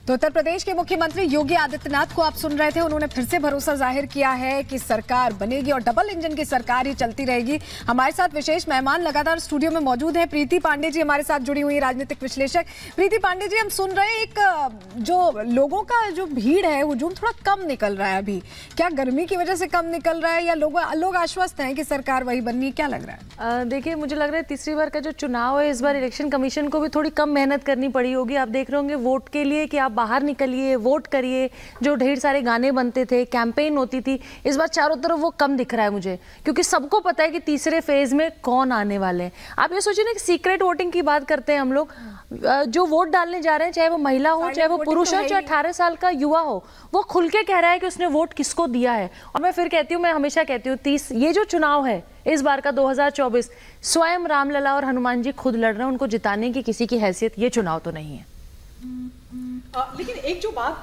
तो उत्तर प्रदेश के मुख्यमंत्री योगी आदित्यनाथ को आप सुन रहे थे। उन्होंने फिर से भरोसा जाहिर किया है कि सरकार बनेगी और डबल इंजन की सरकार ही चलती रहेगी। हमारे साथ विशेष मेहमान लगातार स्टूडियो में मौजूद हैं। प्रीति पांडे जी हमारे साथ जुड़ी हुई राजनीतिक विश्लेषक। प्रीति पांडे जी, हम सुन रहे हैं एक जो लोगों का जो भीड़ है हुजूम थोड़ा कम निकल रहा है अभी। क्या गर्मी की वजह से कम निकल रहा है या लोग आश्वस्त हैं कि सरकार वही बननी है? क्या लग रहा है? देखिए, मुझे लग रहा है तीसरी बार का जो चुनाव है, इस बार इलेक्शन कमीशन को भी थोड़ी कम मेहनत करनी पड़ी होगी। आप देख रहे होंगे वोट के लिए कि आप बाहर निकलिए, वोट करिए, जो ढेर सारे गाने बनते थे, कैंपेन होती थी, इस बार चारों तरफ वो कम दिख रहा है मुझे, क्योंकि सबको पता है कि तीसरे फेज में कौन आने वाले हैं। आप ये सोचिए ना कि सीक्रेट वोटिंग की बात करते हैं हम लोग, जो वोट डालने जा रहे हैं, चाहे वो महिला हो, चाहे वो पुरुष हो, चाहे 18 साल का युवा हो, वो खुल के कह रहा है कि उसने वोट किसको दिया है। और मैं फिर कहती हूँ, मैं हमेशा कहती हूँ, ये जो चुनाव है इस बार का 2024, स्वयं रामलला और हनुमान जी खुद लड़ रहे हैं, उनको जिताने की किसी की हैसियत ये चुनाव तो नहीं है। लेकिन एक जो बात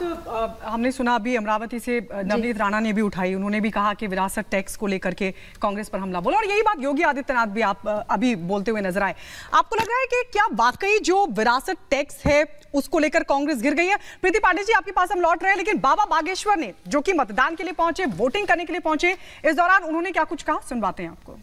हमने सुना अभी अमरावती से नवनीत राणा ने भी उठाई, उन्होंने भी कहा कि विरासत टैक्स को लेकर के कांग्रेस पर हमला बोला, और यही बात योगी आदित्यनाथ भी आप अभी बोलते हुए नजर आए। आपको लग रहा है कि क्या वाकई जो विरासत टैक्स है उसको लेकर कांग्रेस गिर गई है? प्रीति पांडे जी, आपके पास हम लौट रहे हैं, लेकिन बाबा बागेश्वर ने जो कि मतदान के लिए पहुंचे, वोटिंग करने के लिए पहुंचे, इस दौरान उन्होंने क्या कुछ कहा, सुनवाते हैं आपको।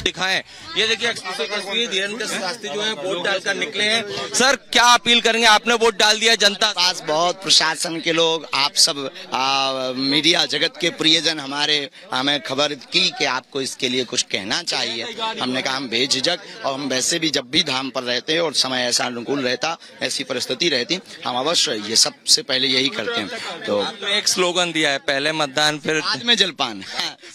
दिखाएं, ये देखिए एक्सक्लूसिव तस्वीर, धीरेन्द्र शास्त्री जो है वोट डालकर निकले हैं। सर, क्या अपील करेंगे? आपने वोट डाल दिया, जनता पास बहुत प्रशासन के लोग, आप सब मीडिया जगत के प्रियजन हमें खबर की कि आपको इसके लिए कुछ कहना चाहिए। हमने कहा हम बेझिझक, और हम वैसे भी जब भी धाम पर रहते हैं और समय ऐसा अनुकूल रहता, ऐसी परिस्थिति रहती, हम अवश्य ये सबसे पहले यही करते हैं। तो एक स्लोगन दिया है, पहले मतदान फिर बाद में जलपान।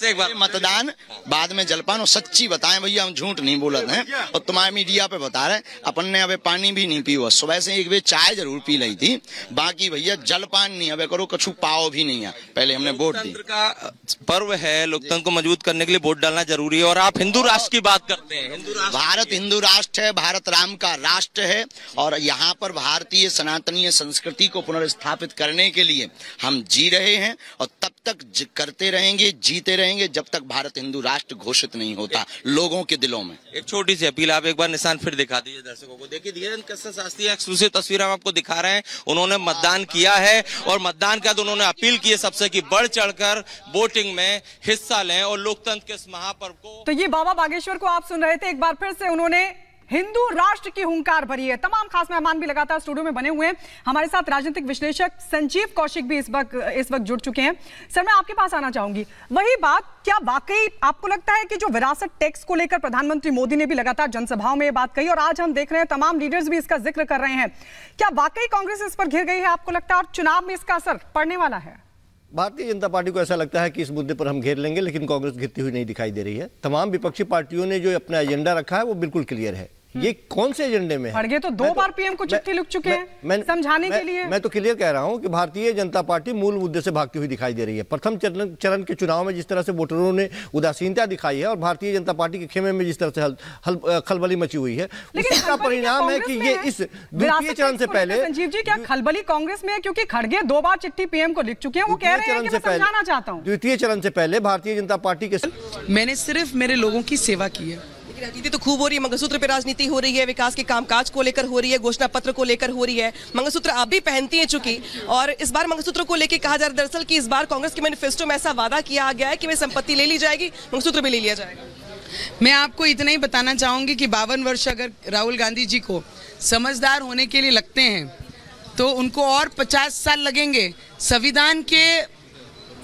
एक बार मतदान बाद में जलपान, और सच्ची बताएं भैया, हम झूठ नहीं बोलते हैं, और तुम्हारे मीडिया पे बता रहे, अपन ने अबे पानी भी नहीं पी हुआ, सुबह से एक बेर चाय जरूर पी ली थी, बाकी भैया जलपान नहीं अबे करो, कछु पाओ भी नहीं है। पहले हमने वोट दी। का पर्व है, लोकतंत्र को मजबूत करने के लिए वोट डालना जरूरी है, और आप हिंदू राष्ट्र की बात करते हैं। भारत हिंदू राष्ट्र है, भारत राम का राष्ट्र है, और यहाँ पर भारतीय सनातनीय संस्कृति को पुनर्स्थापित करने के लिए हम जी रहे हैं, और तब तक करते रहेंगे, जीते रहेंगे, जब तक भारत हिंदू राष्ट्र घोषित नहीं होता लोगों के दिलों में। एक छोटी सी अपील, आप एक बार निशान फिर दिखा दीजिए दर्शकों को। देखिए, धीरेन्द्र शास्त्री एक्सक्लूसिव तस्वीर हम आपको दिखा रहे हैं। उन्होंने मतदान किया है, और मतदान के बाद उन्होंने अपील की है सबसे कि बढ़ चढ़कर वोटिंग में हिस्सा लें और लोकतंत्र के इस महापर्व को। तो ये बाबा बागेश्वर को आप सुन रहे थे। एक बार फिर से उन्होंने हिंदू राष्ट्र की हुंकार भरी है। तमाम खास मेहमान भी लगातार स्टूडियो में बने हुए हैं। हमारे साथ राजनीतिक विश्लेषक संजीव कौशिक भी इस वक्त जुड़ चुके हैं। सर, मैं आपके पास आना चाहूंगी। वही बात, क्या वाकई आपको लगता है कि जो विरासत टैक्स को लेकर प्रधानमंत्री मोदी ने भी लगातार जनसभाओं में ये बात कही, और आज हम देख रहे हैं तमाम लीडर्स भी इसका जिक्र कर रहे हैं, क्या वाकई कांग्रेस इस पर घिर गई है आपको लगता है, और चुनाव में इसका असर पड़ने वाला है? भारतीय जनता पार्टी को ऐसा लगता है कि इस मुद्दे पर हम घेर लेंगे, लेकिन कांग्रेस घिरती हुई नहीं दिखाई दे रही है। तमाम विपक्षी पार्टियों ने जो अपना एजेंडा रखा है वो बिल्कुल क्लियर है। ये कौन से एजेंडे में है? खड़गे तो 2 बार पीएम को चिट्ठी लिख चुके हैं समझाने के लिए। मैं तो क्लियर कह रहा हूं कि भारतीय जनता पार्टी मूल मुद्दे से भागती हुई दिखाई दे रही है। प्रथम चरण के चुनाव में जिस तरह से वोटरों ने उदासीनता दिखाई है, और भारतीय जनता पार्टी के खेमे में जिस तरह से खलबली मची हुई है, उसका परिणाम है कि ये इस द्वितीय चरण से पहले। संजीव जी, क्या खलबली कांग्रेस में है? क्योंकि खड़गे 2 बार चिट्ठी पीएम को लिख चुके हैं, वो कह रहे हैं कि मैं समझाना चाहता हूं। द्वितीय चरण से पहले भारतीय जनता पार्टी के मैंने सिर्फ मेरे लोगों की सेवा की है। राजनीति तो खूब हो रही है, मंगलसूत्र पे राजनीति हो रही है, विकास के कामकाज को लेकर हो रही है, घोषणा पत्र को लेकर हो रही है। मंगलसूत्र आप भी पहनती हैं चूंकि, और इस बार मंगलसूत्र को लेकर कहा जा रहा है दरअसल कि इस बार कांग्रेस के मैनिफेस्टो में ऐसा वादा किया गया है कि वे संपत्ति ले ली जाएगी, मंगलसूत्र भी ले लिया जाएगा। मैं आपको इतना ही बताना चाहूंगी कि 52 वर्ष अगर राहुल गांधी जी को समझदार होने के लिए लगते हैं, तो उनको और 50 साल लगेंगे संविधान के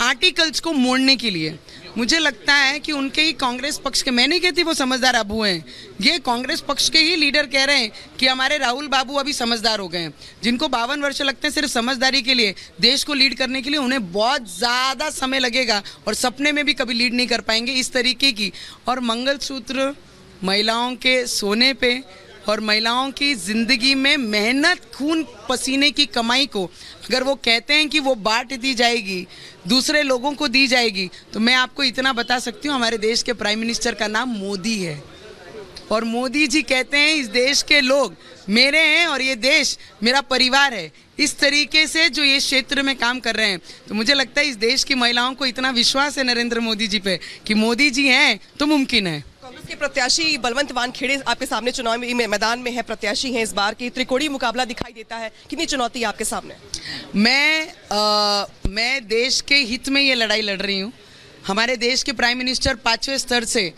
आर्टिकल्स को मोड़ने के लिए। मुझे लगता है कि उनके ही कांग्रेस पक्ष के, मैं नहीं कहती वो समझदार अबू हैं, ये कांग्रेस पक्ष के ही लीडर कह रहे हैं कि हमारे राहुल बाबू अभी समझदार हो गए हैं। जिनको 52 वर्ष लगते हैं सिर्फ समझदारी के लिए, देश को लीड करने के लिए उन्हें बहुत ज़्यादा समय लगेगा, और सपने में भी कभी लीड नहीं कर पाएंगे इस तरीके की। और मंगलसूत्र महिलाओं के सोने पे और महिलाओं की जिंदगी में मेहनत, खून पसीने की कमाई को अगर वो कहते हैं कि वो बांट दी जाएगी, दूसरे लोगों को दी जाएगी, तो मैं आपको इतना बता सकती हूँ, हमारे देश के प्राइम मिनिस्टर का नाम मोदी है, और मोदी जी कहते हैं इस देश के लोग मेरे हैं और ये देश मेरा परिवार है। इस तरीके से जो ये क्षेत्र में काम कर रहे हैं, तो मुझे लगता है इस देश की महिलाओं को इतना विश्वास है नरेंद्र मोदी जी पे कि मोदी जी हैं तो मुमकिन है। के प्रत्याशी बलवंत वानखेड़े आपके सामने चुनाव में मैदान में है, प्रत्याशी हैं इस बार की, त्रिकोणीय मुकाबला दिखाई देता है, कितनी चुनौती है आपके सामने? मैं देश के हित में ये लड़ाई लड़ रही हूँ। हमारे देश के प्राइम मिनिस्टर 5वें स्तर से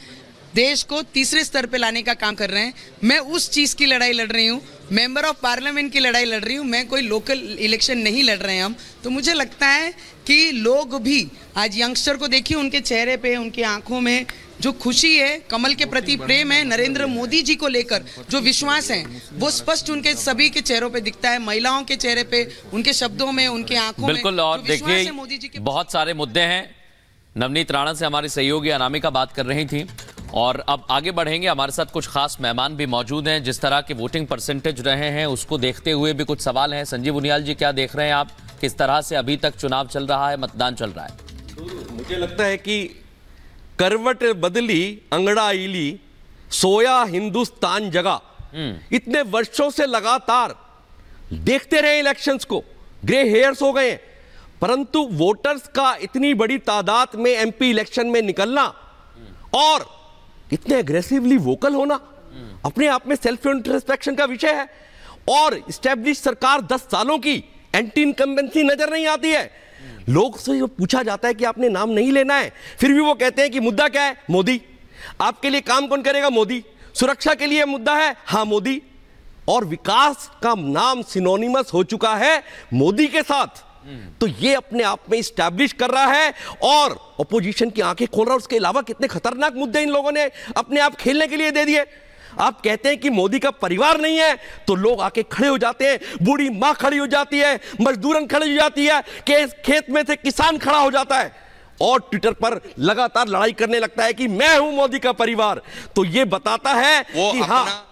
देश को तीसरे स्तर पे लाने का काम कर रहे हैं। मैं उस चीज़ की लड़ाई लड़ रही हूँ, मेंबर ऑफ पार्लियामेंट की लड़ाई लड़ रही हूँ। मैं कोई लोकल इलेक्शन नहीं लड़ रहे हैं हम। तो मुझे लगता है कि लोग भी आज यंगस्टर को देखिए, उनके चेहरे पे, उनकी आंखों में जो खुशी है, कमल के प्रति प्रेम है, नरेंद्र मोदी जी को लेकर जो विश्वास है, वो स्पष्ट उनके सभी के चेहरों पे दिखता है। महिलाओं के चेहरे पे, उनके शब्दों में, उनके आंखों में बिल्कुल। और देखिए बहुत सारे मुद्दे हैं। नवनीत राणा से हमारी सहयोगी अनामिका बात कर रही थी और अब आगे बढ़ेंगे। हमारे साथ कुछ खास मेहमान भी मौजूद हैं। जिस तरह के वोटिंग परसेंटेज रहे हैं उसको देखते हुए भी कुछ सवाल हैं। संजीव उनियाल जी, क्या देख रहे हैं आप, किस तरह से अभी तक चुनाव चल रहा है, मतदान चल रहा है? मुझे लगता है कि करवट बदली अंगड़ा इली, सोया हिंदुस्तान जगा। इतने वर्षों से लगातार देखते रहे इलेक्शंस को, ग्रे हेयर्स हो गए, परंतु वोटर्स का इतनी बड़ी तादाद में एमपी इलेक्शन में निकलना और इतने एग्रेसिवली वोकल होना अपने आप में सेल्फ इंट्रोस्पेक्शन का विषय है। और स्टैब्लिश सरकार 10 सालों की एंटी इनकम्बेंसी नजर नहीं आती है। लोग से पूछा जाता है कि आपने नाम नहीं लेना है, फिर भी वो कहते हैं कि मुद्दा क्या है? मोदी। आपके लिए काम कौन करेगा? मोदी। सुरक्षा के लिए मुद्दा है? हाँ मोदी। और विकास का नाम सिनोनिमस हो चुका है मोदी के साथ। तो ये अपने आप में स्टैब्लिश कर रहा है और ऑपोजिशन की आंखें खोल रहा है। उसके अलावा कितने खतरनाक मुद्दे इन लोगों ने अपने आप खेलने के लिए दे दिए। आप कहते हैं कि मोदी का परिवार नहीं है तो लोग आके खड़े हो जाते हैं, बूढ़ी मां खड़ी हो जाती है, मजदूरन खड़ी हो जाती है, खेत में से किसान खड़ा हो जाता है और ट्विटर पर लगातार लड़ाई करने लगता है कि मैं हूं मोदी का परिवार। तो ये बताता है कि हाँ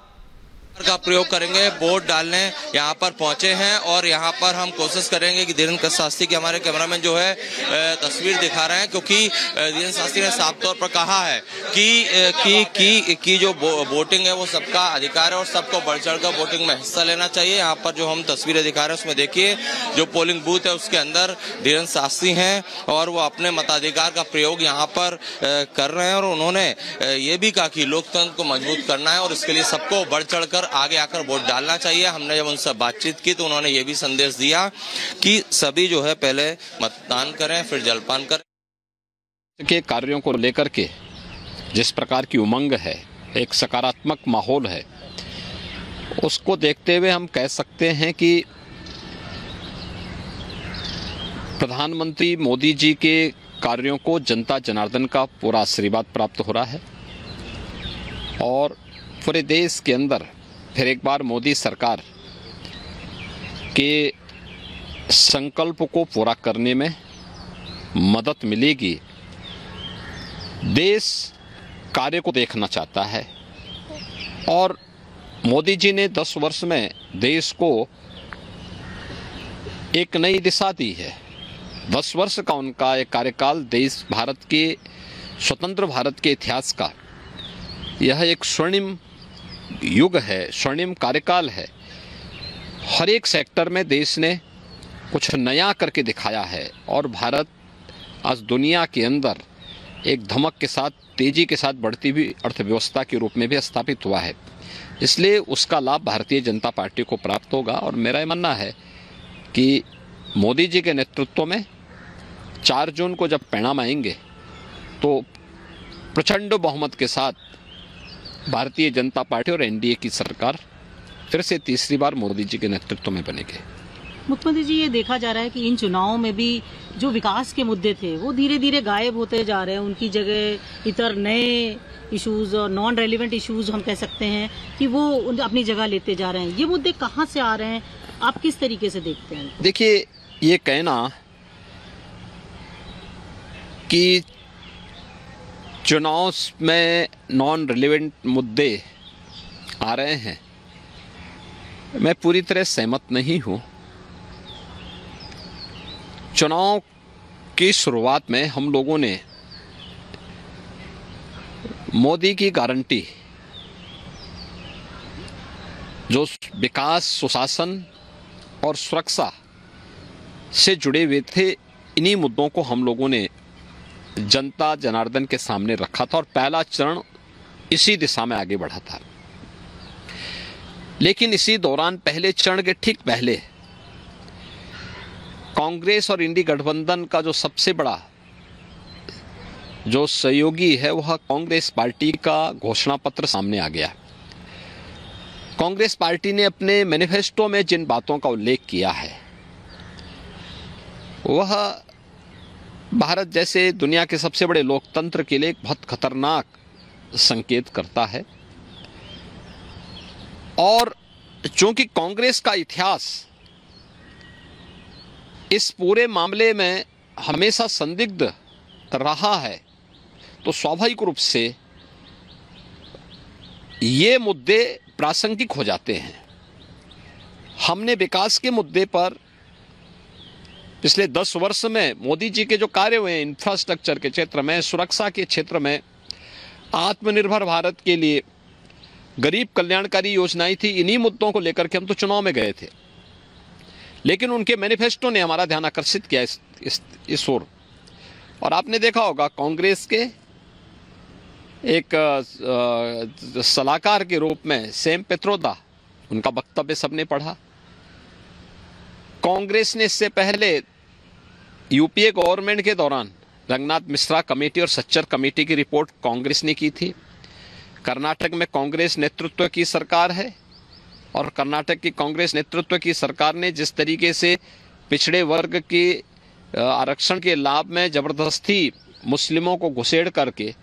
का प्रयोग करेंगे, वोट डालने यहाँ पर पहुंचे हैं और यहाँ पर हम कोशिश करेंगे कि धीरेन्द्र शास्त्री के हमारे कैमरामैन जो है तस्वीर दिखा रहे हैं, क्योंकि धीरेन्द्र शास्त्री ने साफ तौर पर कहा है कि जो वोटिंग है वो सबका अधिकार है और सबको बढ़ चढ़कर वोटिंग में हिस्सा लेना चाहिए। यहाँ पर जो हम तस्वीरें दिखा रहे हैं उसमें देखिए जो पोलिंग बूथ है उसके अंदर धीरेन्द्र शास्त्री हैं और वो अपने मताधिकार का प्रयोग यहाँ पर कर रहे हैं और उन्होंने ये भी कहा कि लोकतंत्र को मजबूत करना है और इसके लिए सबको बढ़ चढ़कर आगे आकर वोट डालना चाहिए। हमने जब उनसे बातचीत की तो उन्होंने ये भी संदेश दिया कि सभी जो है पहले मतदान करें फिर जलपान करें। के कार्यों को लेकर के जिस प्रकार की उमंग है, एक सकारात्मक माहौल है, उसको देखते हुए हम कह सकते हैं कि प्रधानमंत्री मोदी जी के कार्यों को जनता जनार्दन का पूरा आशीर्वाद प्राप्त हो रहा है और पूरे देश के अंदर फिर एक बार मोदी सरकार के संकल्प को पूरा करने में मदद मिलेगी। देश कार्य को देखना चाहता है और मोदी जी ने 10 वर्ष में देश को एक नई दिशा दी है। 10 वर्ष का उनका एक कार्यकाल देश भारत के स्वतंत्र भारत के इतिहास का यह एक स्वर्णिम युग है, स्वर्णिम कार्यकाल है। हर एक सेक्टर में देश ने कुछ नया करके दिखाया है और भारत आज दुनिया के अंदर एक धमक के साथ, तेजी के साथ बढ़ती हुई अर्थव्यवस्था के रूप में भी स्थापित हुआ है। इसलिए उसका लाभ भारतीय जनता पार्टी को प्राप्त होगा और मेरा ये मानना है कि मोदी जी के नेतृत्व में 4 जून को जब परिणाम आएंगे तो प्रचंड बहुमत के साथ भारतीय जनता पार्टी और एनडीए की सरकार फिर से तीसरी बार मोदी जी के नेतृत्व में बनेगी। मुख्यमंत्री जी, ये देखा जा रहा है कि इन चुनावों में भी जो विकास के मुद्दे थे वो धीरे धीरे गायब होते जा रहे हैं। उनकी जगह इतर नए इश्यूज और नॉन रेलिवेंट इश्यूज हम कह सकते हैं कि वो अपनी जगह लेते जा रहे हैं। ये मुद्दे कहाँ से आ रहे हैं, आप किस तरीके से देखते हैं? देखिए, ये कहना कि चुनाव में नॉन रिलेवेंट मुद्दे आ रहे हैं, मैं पूरी तरह सहमत नहीं हूं। चुनाव की शुरुआत में हम लोगों ने मोदी की गारंटी, जो विकास, सुशासन और सुरक्षा से जुड़े हुए थे, इन्हीं मुद्दों को हम लोगों ने जनता जनार्दन के सामने रखा था और पहला चरण इसी दिशा में आगे बढ़ा था। लेकिन इसी दौरान पहले चरण के ठीक पहले कांग्रेस और इंडी गठबंधन का जो सबसे बड़ा जो सहयोगी है वह कांग्रेस पार्टी का घोषणा पत्र सामने आ गया। कांग्रेस पार्टी ने अपने मैनिफेस्टो में जिन बातों का उल्लेख किया है वह भारत जैसे दुनिया के सबसे बड़े लोकतंत्र के लिए एक बहुत खतरनाक संकेत करता है। और चूंकि कांग्रेस का इतिहास इस पूरे मामले में हमेशा संदिग्ध रहा है, तो स्वाभाविक रूप से ये मुद्दे प्रासंगिक हो जाते हैं। हमने विकास के मुद्दे पर पिछले 10 वर्ष में मोदी जी के जो कार्य हुए हैं इंफ्रास्ट्रक्चर के क्षेत्र में, सुरक्षा के क्षेत्र में, आत्मनिर्भर भारत के लिए गरीब कल्याणकारी योजनाएं थी, इन्हीं मुद्दों को लेकर के हम तो चुनाव में गए थे। लेकिन उनके मैनिफेस्टो ने हमारा ध्यान आकर्षित किया इस ओर। और आपने देखा होगा कांग्रेस के एक सलाहकार के रूप में सैम पित्रोदा, उनका वक्तव्य सबने पढ़ा। कांग्रेस ने इससे पहले यूपीए गवर्नमेंट के दौरान रंगनाथ मिश्रा कमेटी और सच्चर कमेटी की रिपोर्ट कांग्रेस ने की थी। कर्नाटक में कांग्रेस नेतृत्व की सरकार है और कर्नाटक की कांग्रेस नेतृत्व की सरकार ने जिस तरीके से पिछड़े वर्ग के आरक्षण के लाभ में जबरदस्ती मुस्लिमों को घुसेड़ करके